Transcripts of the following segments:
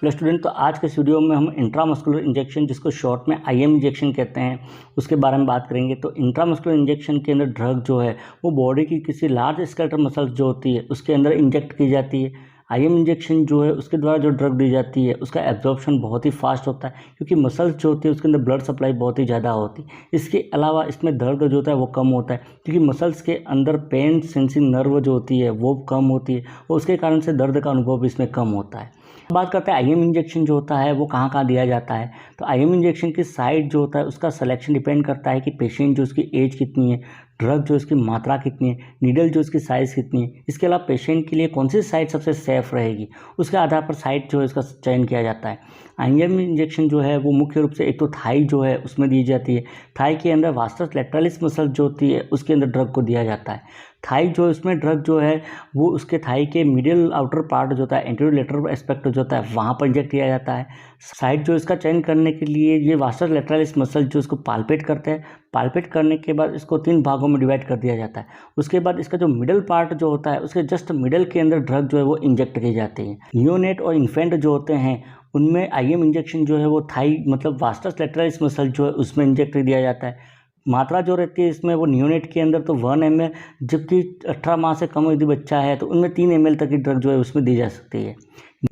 Hello student, तो आज के इस वीडियो में हम इंट्रामस्कुलर इंजेक्शन, जिसको शॉर्ट में आईएम इंजेक्शन कहते हैं, उसके बारे में बात करेंगे। तो इंट्रामस्कुलर इंजेक्शन के अंदर ड्रग जो है वो बॉडी की किसी लार्ज स्केलेटल मसल्स जो होती है उसके अंदर इंजेक्ट की जाती है। आईएम इंजेक्शन जो है उसके द्वारा जो ड्रग दी जाती है उसका एब्जॉर्प्शन बहुत ही फास्ट होता है, क्योंकि मसल्स जो होती है उसके अंदर ब्लड सप्लाई बहुत ही ज़्यादा होती है। इसके अलावा इसमें दर्द जो होता है वो कम होता है, क्योंकि मसल्स के अंदर पेन सेंसिंग नर्व जो होती है वो कम होती है और उसके कारण से दर्द का अनुभव भी इसमें कम होता है। बात करते हैं आईएम इंजेक्शन जो होता है वो कहाँ कहाँ दिया जाता है। तो आईएम इंजेक्शन की साइट जो होता है उसका सिलेक्शन डिपेंड करता है कि पेशेंट जो उसकी एज कितनी है, ड्रग जो इसकी मात्रा कितनी है, नीडल जो इसकी साइज़ कितनी है, इसके अलावा पेशेंट के लिए कौन सी साइट सबसे सेफ़ रहेगी, उसके आधार पर साइट जो है इसका चयन किया जाता है। आईएम इंजेक्शन जो है वो मुख्य रूप से एक तो थाई जो है उसमें दी जाती है। थाई के अंदर वास्टस लैटरलिस मसल जो होती है उसके अंदर ड्रग को दिया जाता है। थाई जो इसमें ड्रग जो है वो उसके थाई के मिडिल आउटर पार्ट जो होता है, एंटीरियर लेटरल एस्पेक्ट जो होता है वहाँ पर इंजेक्ट किया जाता है। साइट जो इसका चयन करने के लिए ये वास्टस लैटरलिस मसल जो इसको पाल्पेट करते हैं, पाल्पेट करने के बाद इसको 3 भागों में डिवाइड कर दिया जाता है। उसके बाद इसका जो मिडल पार्ट जो होता है उसके जस्ट मिडल के अंदर ड्रग जो है वो इंजेक्ट की जाती है। नियोनेट और इन्फेंट जो होते हैं उनमें आईएम इंजेक्शन जो है वो थाई मतलब वास्टस लैटरलिस मसल जो है उसमें इंजेक्ट दिया जाता है। मात्रा जो रहती है इसमें वो नियोनेट के अंदर तो 1 ml, जबकि 18 माह से कम यदि बच्चा है तो उनमें 3 ml तक की ड्रग जो है उसमें दी जा सकती है।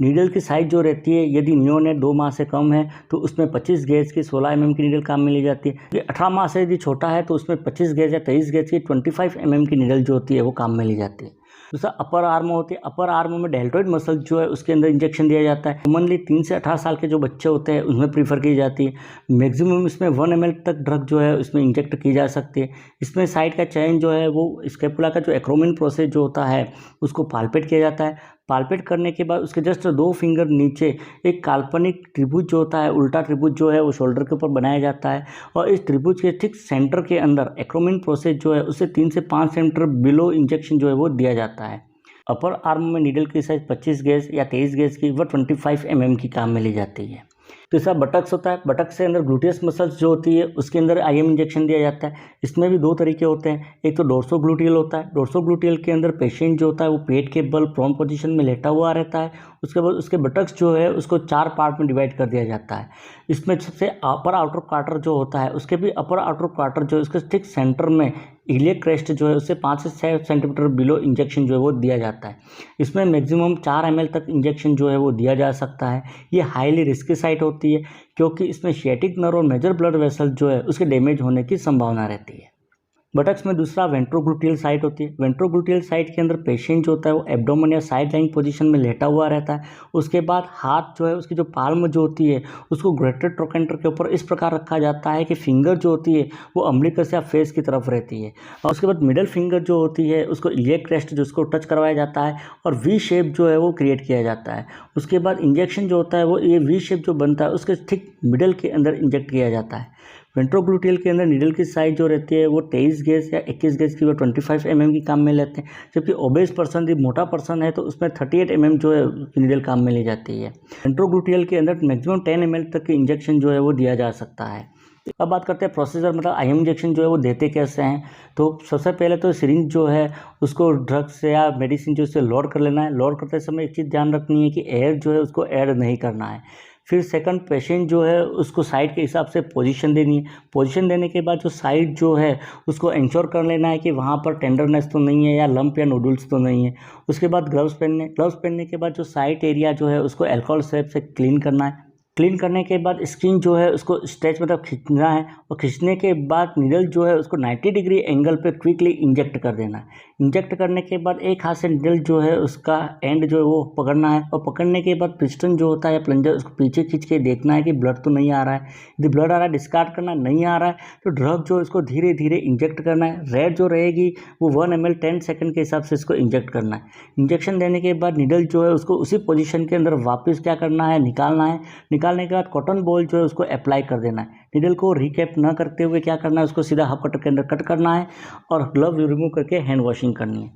नीडल की साइज जो रहती है, यदि नियोनेट 2 माह से कम है तो उसमें 25 गेज की 16 mm की नीडल काम में ली जाती है। 18 माह से यदि छोटा है तो उसमें 25 गेज या 23 गेज की 25 mm की नीडल जो होती है वो काम में ली जाती है। दूसरा अपर आर्म होती है। अपर आर्म में डेल्टॉइड मसल जो है उसके अंदर इंजेक्शन दिया जाता है। कॉमनली 3 से 18 साल के जो बच्चे होते हैं उसमें प्रीफर की जाती है। मैक्सिमम इसमें 1 ml तक ड्रग जो है इसमें इंजेक्ट की जा सकती है। इसमें साइट का चयन जो है वो स्कैपुला का जो एक्रोमिन प्रोसेस जो होता है उसको पाल्पेट किया जाता है। पाल्पेट करने के बाद उसके जस्ट 2 फिंगर नीचे एक काल्पनिक त्रिभुज जो होता है, उल्टा त्रिभुज जो है वो शोल्डर के ऊपर बनाया जाता है और इस त्रिभुज के ठीक सेंटर के अंदर एक्रोमिन प्रोसेस जो है उससे 3 से 5 सेंटीमीटर बिलो इंजेक्शन जो है वो दिया जाता है। अपर आर्म में नीडल की साइज 25 गेज या 23 गेज की व 25 mm की काम में ली जाती है। तीसरा बटक्स होता है। बटक्स से अंदर ग्लूटियस मसल्स जो होती है उसके अंदर आईएम इंजेक्शन दिया जाता है। इसमें भी 2 तरीके होते हैं। एक तो डोर्सोग्लूटियल होता है। डोर्सोग्लूटियल के अंदर पेशेंट जो होता है वो पेट के बल प्रोन पोजीशन में लेटा हुआ रहता है। उसके बाद उसके बटक्स जो है उसको 4 पार्ट में डिवाइड कर दिया जाता है। इसमें सबसे अपर आउटर क्वार्टर जो होता है उसके भी अपर आउटर क्वार्टर जो है उसके ठीक सेंटर में इलियक क्रेस्ट जो है उससे 5 से 6 सेंटीमीटर बिलो इंजेक्शन जो है वो दिया जाता है। इसमें मैक्सिमम 4 ml तक इंजेक्शन जो है वो दिया जा सकता है। ये हाईली रिस्की साइट होती है, क्योंकि इसमें सियाटिक नर्व और मेजर ब्लड वेसल जो है उसके डैमेज होने की संभावना रहती है। बटक्स में दूसरा वेंट्रोग्लूटियल साइट होती है। वेंट्रोग्लूटियल साइट के अंदर पेशेंट जो होता है वो एब्डोमेन या साइड लाइन पोजीशन में लेटा हुआ रहता है। उसके बाद हाथ जो है उसकी जो पाल्म जो होती है उसको ग्रेटर ट्रोकेंटर के ऊपर इस प्रकार रखा जाता है कि फिंगर जो होती है वो अम्बिलिकस या फेस की तरफ रहती है और उसके बाद मिडल फिंगर जो होती है उसको इलियक क्रेस्ट जिसको टच करवाया जाता है और वी शेप जो है वो क्रिएट किया जाता है। उसके बाद इंजेक्शन जो होता है वो ये वी शेप जो बनता है उसके ठीक मिडल के अंदर इंजेक्ट किया जाता है। वेंट्रोग्लूटियल के अंदर नीडल की साइज जो रहती है वो 23 गेज या 21 गेज की व 25 mm की काम में लेते हैं, जबकि ओबेस पर्सन यदि मोटा पर्सन है तो उसमें 38 mm जो है नीडल काम में ली जाती है। वेंट्रोग्लूटियल के अंदर मैक्सिमम 10 ml तक की इंजेक्शन जो है वो दिया जा सकता है। अब बात करते हैं प्रोसीजर, मतलब आईएम इंजेक्शन जो है वो देते कैसे हैं। तो सबसे पहले तो सिरिंज जो है उसको ड्रग्स या मेडिसिन जो उससे लोड कर लेना है। लोड करते समय एक चीज़ ध्यान रखनी है कि एयर जो है उसको ऐड नहीं करना है। फिर सेकंड, पेशेंट जो है उसको साइड के हिसाब से पोजीशन देनी है। पोजीशन देने के बाद जो साइड जो है उसको इंश्योर कर लेना है कि वहाँ पर टेंडरनेस तो नहीं है या लंप या नोडल्स तो नहीं है। उसके बाद ग्लव्स पहनने के बाद जो साइड एरिया जो है उसको अल्कोहल स्वेब से क्लीन करना है। क्लीन करने के बाद स्किन जो है उसको स्ट्रेच मतलब खींचना है और खींचने के बाद नीडल जो है उसको 90 डिग्री एंगल पे क्विकली इंजेक्ट कर देना है। इंजेक्ट करने के बाद एक हाथ से नीडल जो है उसका एंड जो है वो पकड़ना है और पकड़ने के बाद पिस्टन जो होता है या प्लंजर उसको पीछे खींच के देखना है कि ब्लड तो नहीं आ रहा है। यदि ब्लड आ रहा है डिस्कार्ड करना, नहीं आ रहा है तो ड्रग जो इसको धीरे धीरे इंजेक्ट करना है। रेड जो रहेगी वो 1 ml 10 सेकेंड के हिसाब से इसको इंजेक्ट करना है। इंजेक्शन देने के बाद नीडल जो है उसको उसी पोजीशन के अंदर वापस क्या करना है, निकालना है। निकालने के बाद कॉटन बॉल जो है उसको अप्लाई कर देना है। नीडल को रिकैप न करते हुए क्या करना है, उसको सीधा हाफ कटर के अंदर कट करना है और ग्लव रिमूव करके हैंड वॉशिंग करनी है।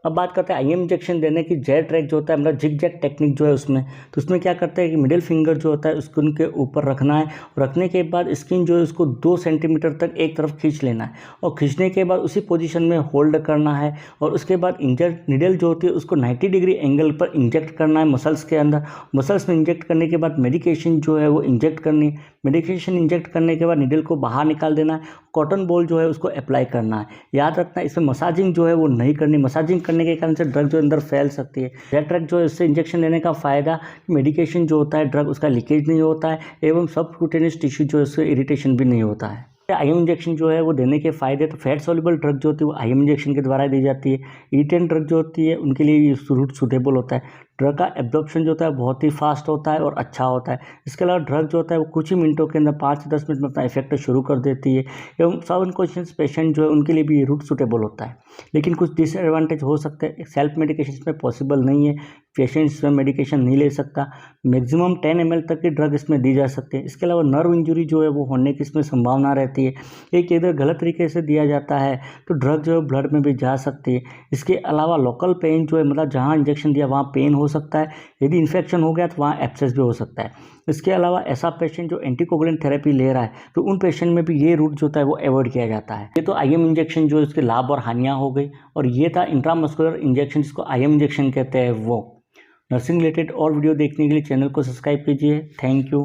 अब बात करते हैं आईएम इंजेक्शन देने की। जेट ट्रैक जो होता है मतलब जिग जैग टेक्निक जो है उसमें, तो उसमें क्या करते हैं कि मिडिल फिंगर जो होता है उसको उनके ऊपर रखना है। रखने के बाद स्किन जो है उसको 2 सेंटीमीटर तक एक तरफ खींच लेना है और खींचने के बाद उसी पोजीशन में होल्ड करना है। और उसके बाद नीडल जो होती है उसको 90 डिग्री एंगल पर इंजेक्ट करना है मसल्स के अंदर। मसल्स में इंजेक्ट करने के बाद मेडिकेशन जो है वो इंजेक्ट करनी है। मेडिकेशन इंजेक्ट करने के बाद नीडल को बाहर निकाल देना है। कॉटन बॉल जो है उसको अप्लाई करना है। याद रखना इसमें मसाजिंग जो है वो नहीं करनी। मसाजिंग करने के कारण से ड्रग जो अंदर फैल सकती है। जेट ट्रैक जो है इससे इंजेक्शन लेने का फ़ायदा, मेडिकेशन जो होता है ड्रग उसका लीकेज नहीं होता है एवं सबक्यूटेनियस टिश्यू जो है उससे इरिटेशन भी नहीं होता है। आईएम इंजेक्शन जो है वो देने के फ़ायदे, तो फैट सॉल्युबल ड्रग जो होती है वो आईएम इंजेक्शन के द्वारा दी जाती है। इरिटेंट ड्रग जो होती है उनके लिए ये रूट सूटेबल होता है। ड्रग का एब्जॉर्प्शन जो होता है बहुत ही फास्ट होता है और अच्छा होता है। इसके अलावा ड्रग जो होता है वो कुछ ही मिनटों के अंदर 5 से 10 मिनट में अपना इफेक्ट शुरू कर देती है एवं सब अनकॉन्शियस पेशेंट जो है उनके लिए भी ये रूट सूटेबल होता है। लेकिन कुछ डिसएडवांटेज हो सकते हैं। सेल्फ मेडिकेशन इसमें पॉसिबल नहीं है। पेशेंट इसमें मेडिकेशन नहीं ले सकता। मैक्सिमम 10 ml तक की ड्रग इसमें दी जा सकती है। इसके अलावा नर्व इंजरी जो है वो होने की इसमें संभावना रहती है। एक इधर गलत तरीके से दिया जाता है तो ड्रग जो है ब्लड में भी जा सकती है। इसके अलावा लोकल पेन जो है मतलब जहाँ इंजेक्शन दिया वहाँ पेन हो सकता है। यदि इन्फेक्शन हो गया तो वहाँ एब्सेस भी हो सकता है। इसके अलावा ऐसा पेशेंट जो एंटीकोगुलेंट थेरेपी ले रहा है तो उन पेशेंट में भी ये रूट जो होता है वो अवॉइड किया जाता है। ये तो आईएम इंजेक्शन जो इसके लाभ और हानियाँ हो गई, और ये था इंट्रामस्कुलर इंजेक्शन जिसको आईएम इंजेक्शन कहते हैं वो। नर्सिंग रिलेटेड और वीडियो देखने के लिए चैनल को सब्सक्राइब कीजिए। Thank you.